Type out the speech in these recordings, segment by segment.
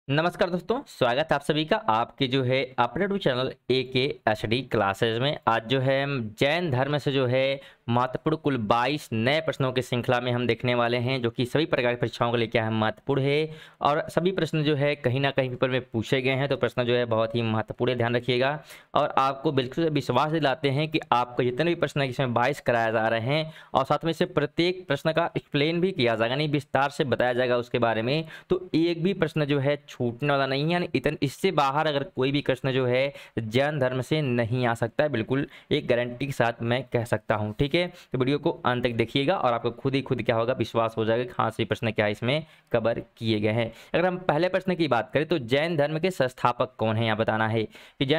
नमस्कार दोस्तों, स्वागत है आप सभी का आपके जो है अपने यूट्यूब चैनल AKHD क्लासेज में। आज जो है हम जैन धर्म से जो है महत्वपूर्ण कुल 22 नए प्रश्नों की श्रृंखला में हम देखने वाले हैं, जो कि सभी प्रकार की परीक्षाओं के लिए क्या है महत्वपूर्ण है। और सभी प्रश्न जो है कहीं ना कहीं पेपर में पूछे गए हैं, तो प्रश्न जो है बहुत ही महत्वपूर्ण है, ध्यान रखिएगा। और आपको बिल्कुल विश्वास दिलाते हैं कि आपको जितने भी प्रश्न इसमें 22 कराए जा रहे हैं और साथ में से प्रत्येक प्रश्न का एक्सप्लेन भी किया जाएगा, नहीं विस्तार से बताया जाएगा उसके बारे में। तो एक भी प्रश्न जो है छूटने वाला नहीं है, यानी इतन इससे बाहर अगर कोई भी प्रश्न जो है जैन धर्म से नहीं आ सकता है, बिल्कुल एक गारंटी के साथ मैं कह सकता हूं। ठीक है, तो वीडियो को अंत तक देखिएगा और आपको खुद क्या होगा, विश्वास हो जाएगा कि हाँ सही प्रश्न क्या इसमें कवर किए गए हैं। अगर हम पहले प्रश्न की बात करें तो जैन धर्म के संस्थापक कौन है, यहाँ बताना है कि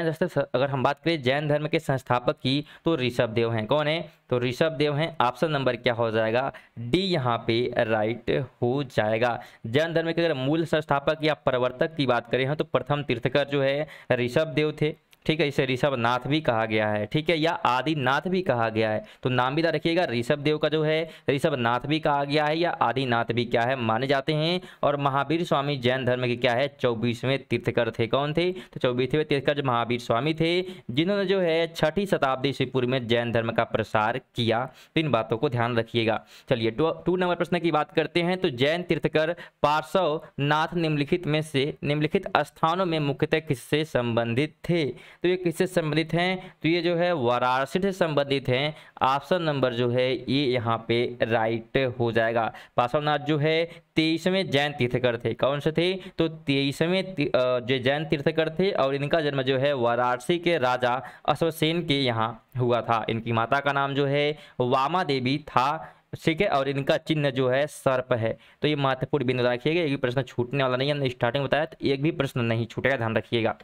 अगर हम बात करें जैन धर्म के संस्थापक की तो ऋषभ देव हैं। कौन है? तो ऋषभ देव हैं। ऑप्शन नंबर क्या हो जाएगा? डी यहाँ पे राइट हो जाएगा। जैन धर्म के अगर मूल संस्थापक या प्रवर्तक की बात करें तो प्रथम तीर्थकर जो है ऋषभ देव थे। ठीक है, इसे ऋषभ नाथ भी कहा गया है, ठीक है, या आदिनाथ भी कहा गया है। तो नाम भी याद रखिएगा, ऋषभ देव का जो है ऋषभ नाथ भी कहा गया है या आदिनाथ भी क्या है माने जाते हैं। और महावीर स्वामी जैन धर्म के क्या है 24वें तीर्थकर थे। कौन थे? तो 24वें तीर्थकर जो महावीर स्वामी थे, जिन्होंने जो है 6ठी शताब्दी ईस्वी पूर्व में जैन धर्म का प्रसार किया। तो इन बातों को ध्यान रखिएगा। चलिए 2 नंबर प्रश्न की बात करते हैं। तो जैन तीर्थकर पार्श्वनाथ निम्नलिखित में से निम्नलिखित स्थानों में मुख्यतः किससे संबंधित थे? तो ये किससे संबंधित हैं? तो ये जो है वाराणसी से संबंधित हैं। ऑप्शन नंबर जो है ये यहाँ पे राइट हो जाएगा। पार्श्वनाथ जो है 23वें जैन तीर्थकर थे। कौन से थे? तो 23वें जो जैन तीर्थकर थे और इनका जन्म जो है वाराणसी के राजा अश्वसेन के यहाँ हुआ था। इनकी माता का नाम जो है वामा देवी था। ठीक है, और इनका चिन्ह जो है सर्प है। तो ये महत्वपूर्ण बिंदु रखिएगा, एक भी प्रश्न छूटने वाला नहीं है। हमने स्टार्टिंग बताया तो एक भी प्रश्न नहीं छूटेगा, ध्यान रखिएगा।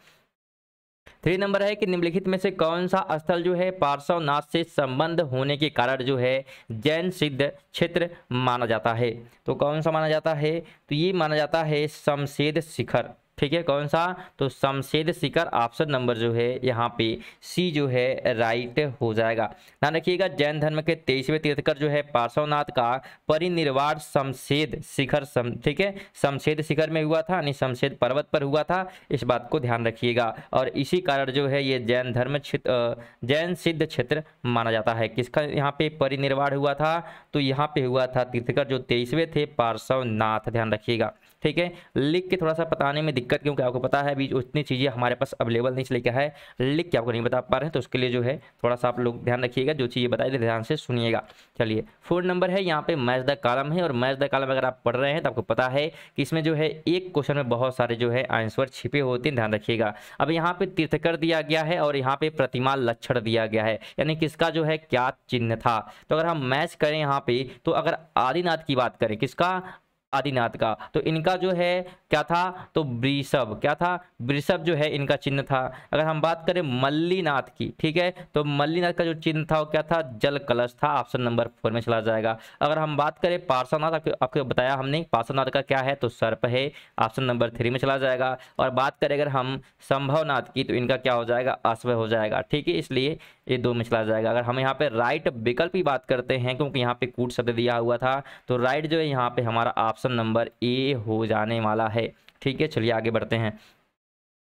3 नंबर है कि निम्नलिखित में से कौन सा स्थल जो है पार्श्वनाथ से संबंध होने के कारण जो है जैन सिद्ध क्षेत्र माना जाता है? तो कौन सा माना जाता है? तो ये माना जाता है शमशेद शिखर। ठीक है, कौन सा? तो शमशेद शिखर। ऑप्शन नंबर जो है यहाँ पे सी जो है राइट हो जाएगा। ध्यान रखिएगा, जैन धर्म के 23वें तीर्थकर जो है पार्श्वनाथ का परिनिर्वाण शमशेद शिखर ठीक है, शमशेद शिखर में हुआ था, यानी शमशेद पर्वत पर हुआ था। इस बात को ध्यान रखिएगा। और इसी कारण जो है ये जैन धर्म जैन सिद्ध क्षेत्र माना जाता है। किसका यहाँ पे परिनिर्वाण हुआ था? तो यहाँ पे हुआ था तीर्थकर जो 23वें थे पार्श्वनाथ। ध्यान रखिएगा। ठीक है, लिख के थोड़ा सा बताने में दिक्कत, क्योंकि आपको पता है अभी उतनी चीज़ें हमारे पास अवेलेबल नहीं, इसलिए क्या है लिख के आपको नहीं बता पा रहे हैं। तो उसके लिए जो है थोड़ा सा आप लोग ध्यान रखिएगा, जो चीज़ें बताई थी ध्यान से सुनिएगा। चलिए 4 नंबर है, यहाँ पे मैच द कॉलम है। और मैच द कॉलम अगर आप पढ़ रहे हैं तो आपको पता है कि इसमें जो है एक क्वेश्चन में बहुत सारे जो है आंसर छिपे होते हैं, ध्यान रखिएगा। अब यहाँ पे तीर्थकर दिया गया है और यहाँ पे प्रतिमा लक्षण दिया गया है, यानी किसका जो है क्या चिन्ह था। तो अगर हम मैच करें यहाँ पे, तो अगर आदिनाथ की बात करें, किसका? आदिनाथ का, तो इनका जो है क्या था? तो वृषभ। क्या था? वृषभ जो है इनका चिन्ह था। अगर हम बात करें मल्लीनाथ की, ठीक है, तो मल्लीनाथ का जो चिन्ह था वो क्या था? जल कलश था। ऑप्शन नंबर 4 में चला जाएगा। अगर हम बात करें पार्श्वनाथ, आपको बताया हमने पार्श्वनाथ का क्या है? तो सर्प है। ऑप्शन नंबर 3 में चला जाएगा। और बात करें अगर हम संभवनाथ की, तो इनका क्या हो जाएगा? अश्व हो जाएगा। ठीक है, इसलिए ये 2 में चला जाएगा। अगर हम यहाँ पे राइट विकल्प की बात करते हैं, क्योंकि यहाँ पे कूट शब्द दिया हुआ था, तो राइट जो है यहाँ पे हमारा ऑप्शन नंबर ए हो जाने वाला है। ठीक है, चलिए आगे बढ़ते हैं।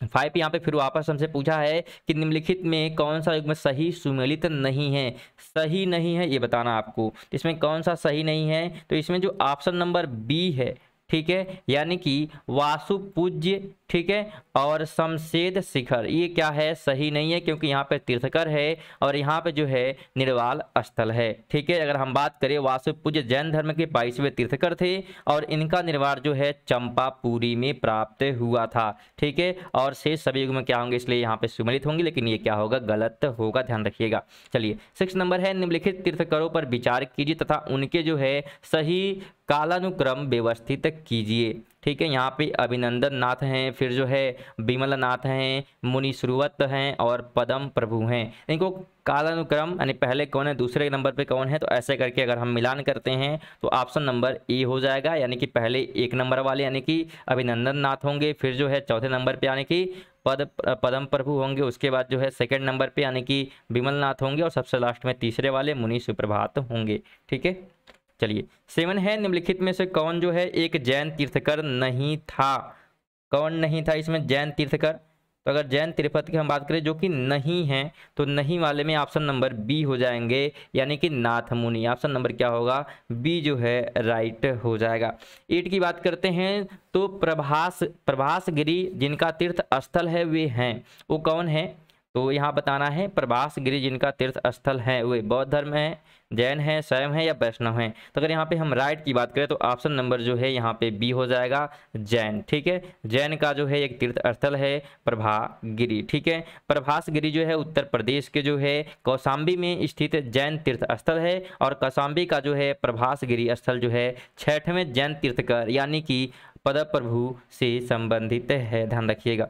5 यहाँ पे फिर वापस हमसे पूछा है कि निम्नलिखित में कौन सा युग्म सही सुमेलित नहीं है? सही नहीं है ये बताना आपको। इसमें कौन सा सही नहीं है? तो इसमें जो ऑप्शन नंबर बी है, ठीक है, यानी कि वासु पूज्य, ठीक है, और शमशेद शिखर, ये क्या है? सही नहीं है, क्योंकि यहाँ पे तीर्थकर है और यहाँ पे जो है निर्वाल स्थल है। ठीक है, अगर हम बात करें वासु पूज्य जैन धर्म के 22वें तीर्थकर थे और इनका निर्वाण जो है चंपापुरी में प्राप्त हुआ था। ठीक है, और शेष सभी युग में क्या होंगे, इसलिए यहाँ पे सुमेलित होंगे, लेकिन ये क्या होगा? गलत होगा, ध्यान रखिएगा। चलिए 6 नंबर है, निम्नलिखित तीर्थकरों पर विचार कीजिए तथा उनके जो है सही कालानुक्रम व्यवस्थित कीजिए। ठीक है, यहाँ पे अभिनंदन नाथ हैं, फिर जो है विमल नाथ हैं, मुनि श्रुवत हैं और पदम प्रभु हैं। इनको कालानुक्रम यानी पहले कौन है, दूसरे नंबर पे कौन है, तो ऐसे करके अगर हम मिलान करते हैं तो ऑप्शन नंबर ए हो जाएगा, यानी कि पहले 1 नंबर वाले यानी कि अभिनंदन नाथ होंगे, फिर जो है चौथे नंबर पे यानी कि पदम प्रभु होंगे, उसके बाद जो है सेकंड नंबर पे यानी कि विमल नाथ होंगे और सबसे लास्ट में तीसरे वाले मुनि सुप्रभात होंगे। ठीक है, चलिए 7 है, निम्नलिखित में से कौन जो है एक जैन तीर्थकर नहीं था? कौन नहीं था इसमें? जैन तीर्थकर। तो अगर जैन तिरुपति की हम बात करें जो कि नहीं है, तो नहीं वाले में ऑप्शन नंबर बी हो जाएंगे, यानी कि नाथ मुनि। ऑप्शन नंबर क्या होगा? बी जो है राइट हो जाएगा। 8 की बात करते हैं तो प्रभास गिरी जिनका तीर्थ स्थल है वे हैं, वो कौन है? तो यहाँ बताना है प्रभास गिरी जिनका तीर्थ स्थल है वे बौद्ध धर्म है, जैन है, शैव है या वैष्णव है। तो अगर यहाँ पे हम राइट की बात करें तो ऑप्शन नंबर जो है यहाँ पे बी हो जाएगा, जैन। ठीक है, जैन का जो है एक तीर्थ स्थल है प्रभागिरी। ठीक है, प्रभासगिरी जो है उत्तर प्रदेश के जो है कौशाम्बी में स्थित जैन तीर्थ स्थल है, और कौशाम्बी का जो है प्रभासगिरी स्थल जो है 6वें जैन तीर्थकर यानी कि पदप्रभु से संबंधित है, ध्यान रखिएगा।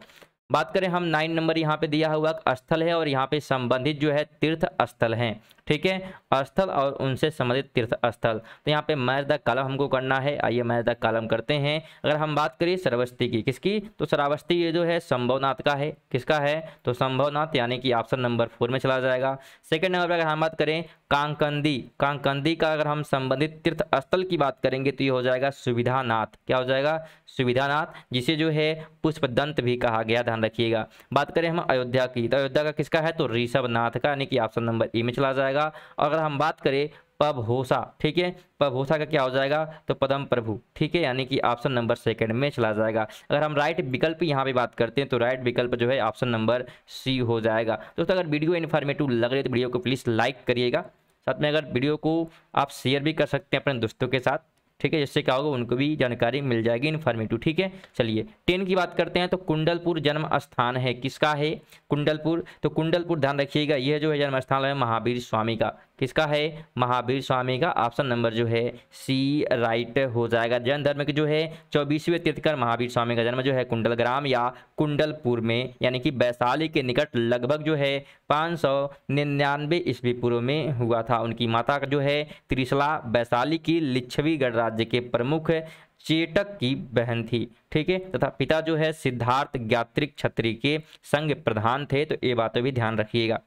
बात करें हम 9 नंबर, यहाँ पे दिया हुआ स्थल है और यहाँ पे संबंधित जो है तीर्थ स्थल हैं। ठीक है, स्थल और उनसे संबंधित तीर्थ स्थल। तो यहाँ पे मैच द कॉलम हमको करना है, आइए मैच द कॉलम करते हैं। अगर हम बात करें श्रावस्ती की, किसकी? तो श्रावस्ती ये जो है संभवनाथ का है। किसका है? तो संभवनाथ, यानी कि ऑप्शन नंबर 4 में चला जाएगा। सेकंड नंबर पर अगर हम बात करें कांकंदी का अगर हम संबंधित तीर्थ स्थल की बात करेंगे तो ये हो जाएगा सुविधानाथ। क्या हो जाएगा? सुविधानाथ, जिसे जो है पुष्पदंत भी कहा गया, ध्यान रखिएगा। बात करें हम अयोध्या की, तो अयोध्या का किसका है? तो ऋषभनाथ का, यानी कि ऑप्शन नंबर ए में चला जाएगा। और अगर हम बात करें पबहोसा, ठीक है, पबहोसा का क्या हो जाएगा? तो पदम प्रभु। ठीक है, यानी कि ऑप्शन नंबर 2 में चला जाएगा। अगर हम राइट विकल्प यहाँ पे बात करते हैं तो राइट विकल्प जो है ऑप्शन नंबर सी हो जाएगा। दोस्तों अगर वीडियो इन्फॉर्मेटिव लग रही है तो वीडियो को प्लीज़ लाइक करिएगा, साथ में अगर वीडियो को आप शेयर भी कर सकते हैं अपने दोस्तों के साथ। ठीक है, जिससे क्या होगा उनको भी जानकारी मिल जाएगी इन्फॉर्मेटिव। ठीक है, चलिए 10 की बात करते हैं तो कुंडलपुर जन्म स्थान है, किसका है? कुंडलपुर। तो कुंडलपुर ध्यान रखिएगा, यह जो है जन्म स्थान है महावीर स्वामी का। किसका है? महावीर स्वामी का। ऑप्शन नंबर जो है सी राइट हो जाएगा। जैन धर्म के जो है 24वें तीर्थकर महावीर स्वामी का जन्म जो है कुंडलग्राम या कुंडलपुर में, यानी कि वैशाली के निकट लगभग जो है 599 ईस्वी पूर्व में हुआ था। उनकी माता का जो है त्रिशला वैशाली की लिच्छवी गणराज्य के प्रमुख चेटक की बहन थी। ठीक है, तथा पिता जो है सिद्धार्थ ज्ञात्रिक क्षत्रिय के संग प्रधान थे। तो ये बातें भी ध्यान रखिएगा।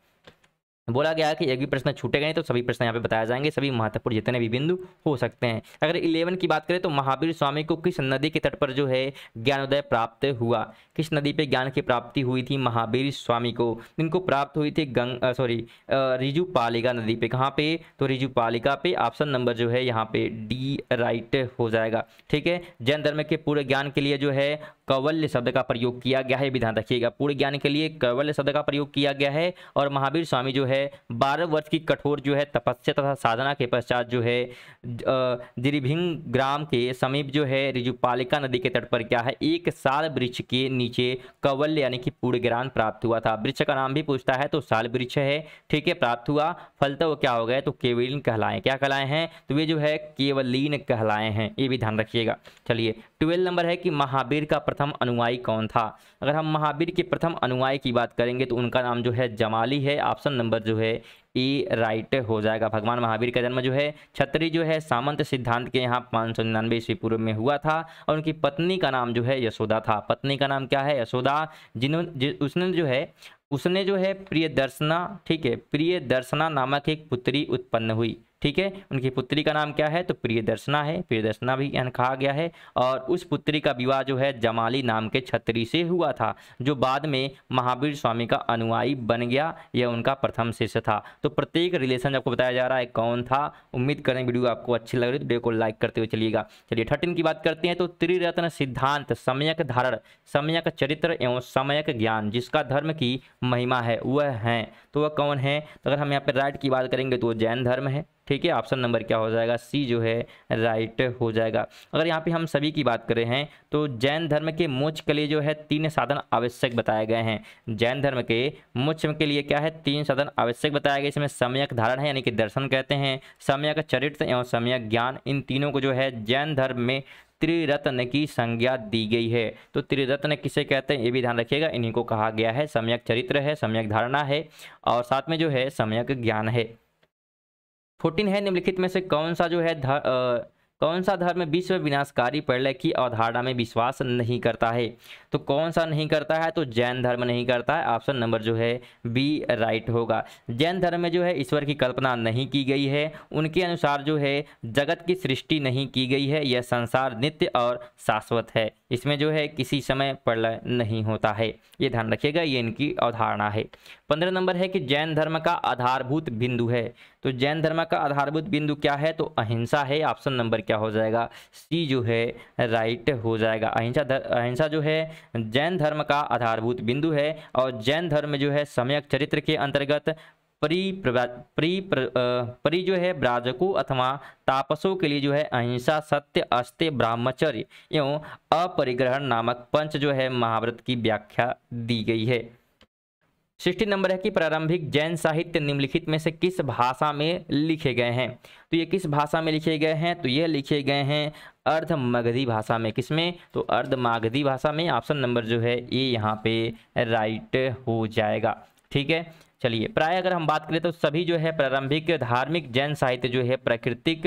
बोला गया है कि एक भी प्रश्न छूटेगा नहीं, तो सभी प्रश्न यहाँ पे बताए जाएंगे, सभी महत्वपूर्ण जितने भी बिंदु हो सकते हैं। अगर 11 की बात करें तो महावीर स्वामी को किस नदी के तट पर जो है ज्ञानोदय प्राप्त हुआ? किस नदी पे ज्ञान की प्राप्ति हुई थी महावीर स्वामी को? इनको प्राप्त हुई थी रिजुपालिका नदी पे। कहाँ पे? तो रिजुपालिका पे। ऑप्शन नंबर जो है यहाँ पे डी राइट हो जाएगा। ठीक है, जैन धर्म के पूरे ज्ञान के लिए जो है कैवल्य शब्द का प्रयोग किया गया है, भी ध्यान रखिएगा। पूरे ज्ञान के लिए कैवल्य शब्द का प्रयोग किया गया है। और महावीर स्वामी जो है 12 वर्ष की कठोर जो है तपस्या तथा साधना के पश्चात जो है जिरीभिंग ग्राम के समीप जो है रिजुपालिका नदी के तट पर क्या है एक साल वृक्ष के नीचे कैवल्य यानी कि पूर्ण ज्ञान प्राप्त हुआ था। वृक्ष का नाम भी पूछता है तो साल वृक्ष है। ठीक है, प्राप्त हुआ, फल तो वो क्या हो गए? तो केवलीन कहलाए। क्या कहलाए हैं? तो वे जो है केवलीन कहलाए हैं, ये भी ध्यान रखिएगा। चलिए 12 नंबर है कि महावीर का प्रथम अनुयायी कौन था? अगर हम महावीर के प्रथम अनुयायी की बात करेंगे तो उनका नाम जो है जमाली है। ऑप्शन नंबर जो है ए राइट हो जाएगा। भगवान महावीर का जन्म जो है क्षत्रिय जो है सामंत सिद्धांत के यहाँ 599 ईस्वी पूर्व में हुआ था। और उनकी पत्नी का नाम जो है यशोदा था। पत्नी का नाम क्या है? यशोदा। उसने जो है प्रियदर्शना, ठीक है, प्रियदर्शना नामक एक पुत्री उत्पन्न हुई। ठीक है, उनकी पुत्री का नाम क्या है? तो प्रियदर्शना है। प्रियदर्शना भी यहाँ कहा गया है। और उस पुत्री का विवाह जो है जमाली नाम के क्षत्रिय से हुआ था, जो बाद में महावीर स्वामी का अनुयायी बन गया। यह उनका प्रथम शिष्य था। तो प्रत्येक रिलेशन आपको बताया जा रहा है कौन था। उम्मीद करें वीडियो आपको अच्छी लग रही है तो वीडियो को लाइक करते हुए चलिएगा। चलिए 13 की बात करते हैं तो त्रिरत्न सिद्धांत, सम्यक धारण, सम्यक चरित्र एवं सम्यक ज्ञान जिसका धर्म की महिमा है वह है, तो वह कौन है? तो अगर हम यहाँ पे राइट की बात करेंगे तो जैन धर्म है। ठीक है, ऑप्शन नंबर क्या हो जाएगा? सी जो है राइट हो जाएगा। अगर यहाँ पे हम सभी की बात करें हैं तो जैन धर्म के मोक्ष के लिए जो है 3 साधन आवश्यक बताए गए हैं। जैन धर्म के मोक्ष के लिए क्या है? 3 साधन आवश्यक बताए गए। इसमें सम्यक धारण है यानी कि दर्शन कहते हैं, सम्यक चरित्र एवं सम्यक ज्ञान, इन तीनों को जो है जैन धर्म में त्रिरत्न की संज्ञा दी गई है। तो त्रिरत्न किसे कहते हैं ये भी ध्यान रखिएगा। इन्हीं को कहा गया है, सम्यक चरित्र है, सम्यक धारणा है और साथ में जो है सम्यक ज्ञान है। 14 है निम्नलिखित में से कौन सा जो है कौन सा धर्म विश्व विनाशकारी प्रलय की अवधारणा में विश्वास नहीं करता है? तो कौन सा नहीं करता है? तो जैन धर्म नहीं करता है। ऑप्शन नंबर जो है बी राइट होगा। जैन धर्म में जो है ईश्वर की कल्पना नहीं की गई है। उनके अनुसार जो है जगत की सृष्टि नहीं की गई है। यह संसार नित्य और शाश्वत है। इसमें जो है किसी समय प्रलय नहीं होता है, ये ध्यान रखिएगा, ये इनकी अवधारणा है। 15 नंबर है कि जैन धर्म का आधारभूत बिंदु है। तो जैन धर्म का आधारभूत बिंदु क्या है? तो अहिंसा है। ऑप्शन नंबर क्या हो जाएगा? सी जो है राइट हो जाएगा। अहिंसा जो है जैन धर्म का आधारभूत बिंदु है। और जैन धर्म जो है सम्यक चरित्र के अंतर्गत परि जो है ब्राजकों अथवा तापसों के लिए जो है अहिंसा, सत्य, अस्त्य, ब्रह्मचर्य एवं अपरिग्रहण नामक पंच जो है महाव्रत की व्याख्या दी गई है। 60 नंबर है कि प्रारंभिक जैन साहित्य निम्नलिखित में से किस भाषा में लिखे गए हैं? तो ये किस भाषा में लिखे गए हैं? तो ये लिखे गए हैं अर्ध मगधी भाषा में। किसमें? तो अर्ध मागधी भाषा में। ऑप्शन नंबर जो है ये यहाँ पे राइट हो जाएगा। ठीक है, चलिए प्राय अगर हम बात करें तो सभी जो है प्रारंभिक धार्मिक जैन साहित्य जो है प्राकृतिक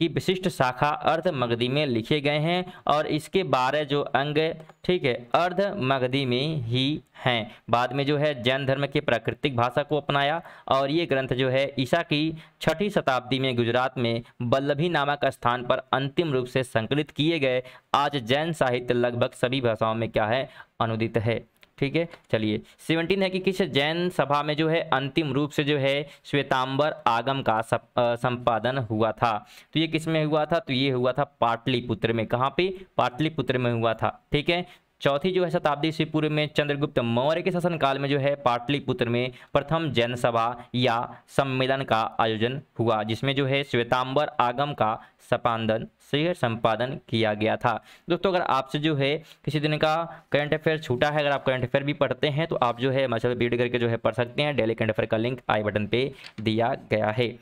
की विशिष्ट शाखा अर्ध मगधी में लिखे गए हैं और इसके 12 जो अंग, ठीक है, अर्ध मगधी में ही हैं। बाद में जो है जैन धर्म के प्राकृतिक भाषा को अपनाया और ये ग्रंथ जो है ईसा की 6ठी शताब्दी में गुजरात में वल्लभी नामक स्थान पर अंतिम रूप से संकलित किए गए। आज जैन साहित्य लगभग सभी भाषाओं में क्या है? अनुदित है। ठीक है, चलिए 17 है कि किस जैन सभा में जो है अंतिम रूप से जो है श्वेतांबर आगम का संपादन हुआ था? तो ये किस में हुआ था? तो ये हुआ था पाटलिपुत्र में। कहाँ पे? पाटलिपुत्र में हुआ था। ठीक है, 4ठी जो है शताब्दी ईस्वी पूर्व में चंद्रगुप्त मौर्य के शासनकाल में जो है पाटलिपुत्र में प्रथम जैन सभा या सम्मेलन का आयोजन हुआ, जिसमें जो है श्वेतांबर आगम का संपादन किया गया था। दोस्तों अगर आपसे जो है किसी दिन का करंट अफेयर छूटा है, अगर आप करंट अफेयर भी पढ़ते हैं तो आप जो है हमारे वीडियो करके जो है पढ़ सकते हैं। डेली करंट अफेयर का लिंक आई बटन पे दिया गया है।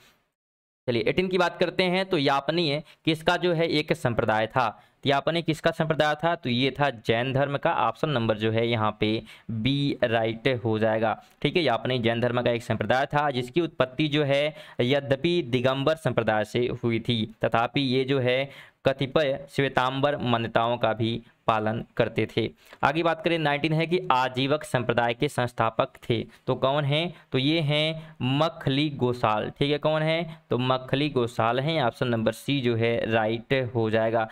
चलिए 18 की बात करते हैं। तो यापनीय किसका जो है एक संप्रदाय था? यापनीय किसका संप्रदाय था? तो ये था जैन धर्म का। ऑप्शन नंबर जो है यहाँ पे बी राइट हो जाएगा। ठीक है, यापनीय जैन धर्म का एक संप्रदाय था जिसकी उत्पत्ति जो है यद्यपि दिगंबर संप्रदाय से हुई थी, तथापि ये जो है कतिपय श्वेतांबर मान्यताओं का भी पालन करते थे। आगे बात करें 19 है कि आजीवक संप्रदाय के संस्थापक थे। तो कौन हैं? तो ये हैं मखली गोसाल। ठीक है, कौन है? तो मखली गोसाल हैं। ऑप्शन नंबर सी जो है राइट हो जाएगा।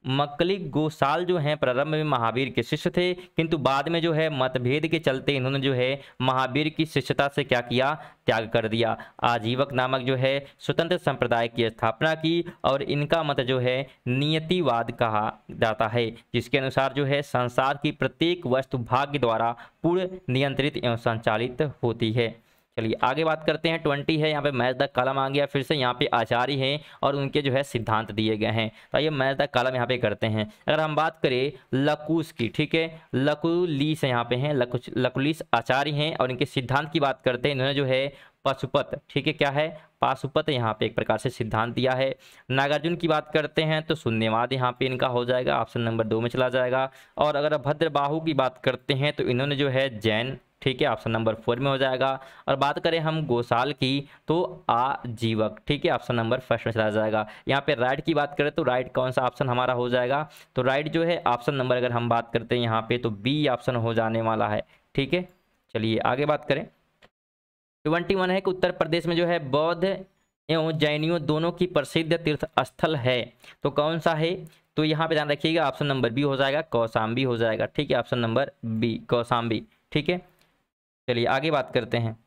मक्कली गोसाल जो हैं प्रारंभ में महावीर के शिष्य थे, किंतु बाद में जो है मतभेद के चलते इन्होंने जो है महावीर की शिष्यता से क्या किया? त्याग कर दिया। आजीवक नामक जो है स्वतंत्र संप्रदाय की स्थापना की और इनका मत जो है नियतिवाद कहा जाता है, जिसके अनुसार जो है संसार की प्रत्येक वस्तु भाग्य द्वारा पूर्ण नियंत्रित एवं संचालित होती है। चलिए आगे बात करते हैं। 20 है, यहाँ पे मैच द कॉलम आ गया। फिर से यहाँ पे आचार्य हैं और उनके जो है सिद्धांत दिए गए हैं। तो ये मैच द कॉलम यहाँ पे करते हैं। अगर हम बात करें लकुस की, ठीक है, लकुलीस यहाँ पे हैं, लकुलीस आचार्य हैं और इनके सिद्धांत की बात करते हैं। इन्होंने जो है पाशुपत, ठीक है, क्या है? पाशुपत यहाँ पे एक प्रकार से सिद्धांत दिया है। नागार्जुन की बात करते हैं तो शून्यवाद यहाँ पे इनका हो जाएगा, ऑप्शन नंबर 2 में चला जाएगा। और अगर भद्रबाहु की बात करते हैं तो इन्होंने जो है जैन, ठीक है, ऑप्शन नंबर 4 में हो जाएगा। और बात करें हम गोसाल की तो आजीवक, ठीक है, ऑप्शन नंबर 1 में चला जाएगा। यहाँ पे राइट की बात करें तो राइट कौन सा ऑप्शन हमारा हो जाएगा? तो राइट जो है ऑप्शन नंबर अगर हम बात करते हैं यहाँ पे तो बी ऑप्शन हो जाने वाला है। ठीक है, चलिए आगे बात करें। 21 है कि उत्तर प्रदेश में जो है बौद्ध एवं जैनियों दोनों की प्रसिद्ध तीर्थ स्थल है। तो कौन सा है? तो यहाँ पे ध्यान रखिएगा, ऑप्शन नंबर बी हो जाएगा, कौशाम्बी हो जाएगा। ठीक है, ऑप्शन नंबर बी कौशाम्बी। ठीक है, चलिए आगे बात करते हैं।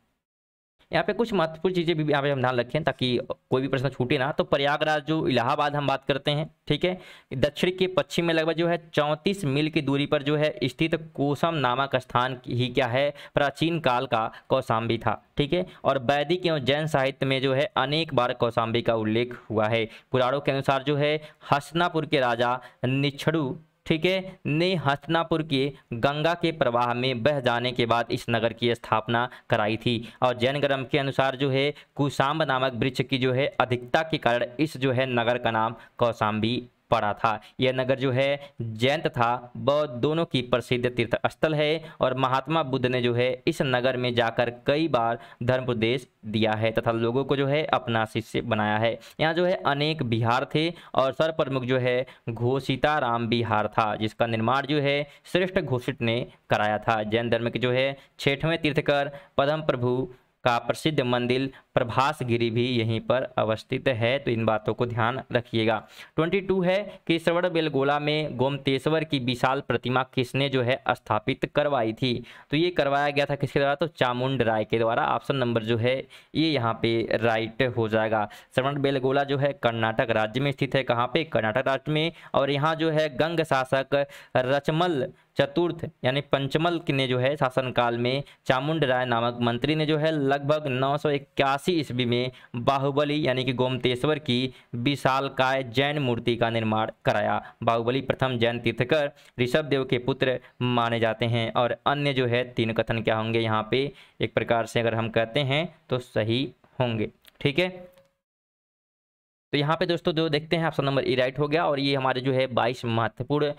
यहाँ पे कुछ महत्वपूर्ण चीज़ें भी यहाँ पे हम ध्यान रखें ताकि कोई भी प्रश्न छूटे ना। तो प्रयागराज जो इलाहाबाद हम बात करते हैं, ठीक है, दक्षिण के पश्चिम में लगभग जो है 34 मील की दूरी पर जो है स्थित कोसम नामक स्थान ही क्या है? प्राचीन काल का कौशाम्बी था। ठीक है, और वैदिक एवं जैन साहित्य में जो है अनेक बार कौशाम्बी का उल्लेख हुआ है। पुराणों के अनुसार जो है हस्तिनापुर के राजा निच्छड़ु, ठीक है, ने हस्तिनापुर के गंगा के प्रवाह में बह जाने के बाद इस नगर की स्थापना कराई थी। और जैन ग्रंथ के अनुसार जो है कुशाम्ब नामक वृक्ष की जो है अधिकता के कारण इस जो है नगर का नाम कौशाम्बी पड़ा था। यह नगर जो है जैन तथा बौद्ध दोनों की प्रसिद्ध तीर्थ स्थल है और महात्मा बुद्ध ने जो है इस नगर में जाकर कई बार धर्मोपदेश दिया है तथा लोगों को जो है अपना शिष्य बनाया है। यहाँ जो है अनेक विहार थे और सर्वप्रमुख जो है घोषिताराम विहार था, जिसका निर्माण जो है श्रेष्ठ घोषित ने कराया था। जैन धर्म के जो है 6वें तीर्थकर पद्म प्रभु का प्रसिद्ध मंदिर प्रभासगिरी भी यहीं पर अवस्थित है, तो इन बातों को ध्यान रखिएगा। 22 है कि श्रवणबेलगोला में गोमतेश्वर की विशाल प्रतिमा किसने जो है स्थापित करवाई थी? तो ये करवाया गया था किसके द्वारा? तो चामुंड राय के द्वारा। ऑप्शन नंबर जो है ये यहाँ पे राइट हो जाएगा। श्रवणबेलगोला जो है कर्नाटक राज्य में स्थित है। कहाँ पे? कर्नाटक राज्य में। और यहाँ जो है गंग शासक रचमल चतुर्थ यानी पंचमल ने जो है शासनकाल में चामुंड राय नामक मंत्री ने जो है लगभग 981 ईस्वी में बाहुबली यानी कि गोमतेश्वर की विशालकाय जैन मूर्ति का निर्माण कराया। बाहुबली प्रथम जैन तीर्थकर ऋषभदेव के पुत्र माने जाते हैं। और अन्य जो है 3 कथन क्या होंगे यहाँ पे एक प्रकार से अगर हम कहते हैं तो सही होंगे। ठीक है, तो यहाँ पे दोस्तों जो देखते हैं ऑप्शन नंबर ए राइट हो गया। और ये हमारे जो है 22 महत्वपूर्ण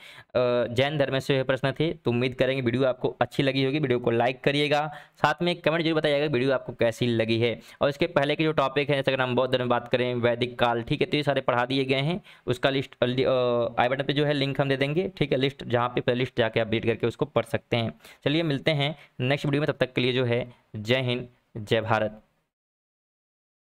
जैन धर्म से प्रश्न थे। तो उम्मीद करेंगे वीडियो आपको अच्छी लगी होगी। वीडियो को लाइक करिएगा, साथ में कमेंट जरूर बताइएगा वीडियो आपको कैसी लगी है। और इसके पहले के जो टॉपिक है, जैसे अगर हम बौद्ध धर्म में बात करें, वैदिक काल, ठीक है, तो ये सारे पढ़ा दिए गए हैं। उसका लिस्ट आई बटन पर जो है लिंक हम दे देंगे, ठीक है, लिस्ट जहाँ पे प्ले लिस्ट जाके अपडेट करके उसको पढ़ सकते हैं। चलिए मिलते हैं नेक्स्ट वीडियो में, तब तक के लिए जो है जय हिंद जय भारत।